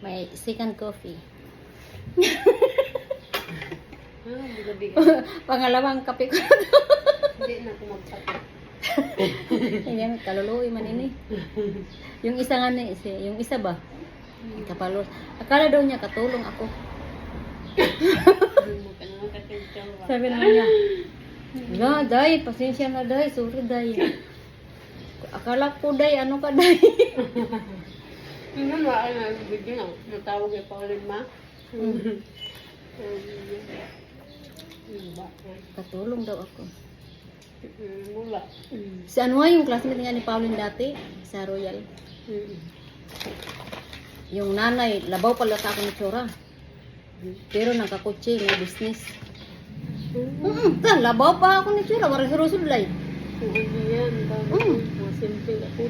My second coffee. Gabi. Pangalawang kape ko. Hindi na ako magkape. Hindi, kaluluoy man ini. Yung isa nga ni, yung isa ba? Kapalo. Akala daw niya katulong ako. Hindi mo ka naman kakitawa. Sabi naman niya, "La, day, pasensya na day, sorry day." Akala ko day, ano ka day? Ano na, video na. Natawag kay Pauline Ma. Katulong daw ako. Mula. Si ano nga yung classmate nga ni Pauline dati sa Royal. Yung nanay, labaw pala sa akin itsura. Pero nakakutsi, may business. Labaw pa ako ni itsura, warang hirusod lay. Hindi yan. Mga simple ako.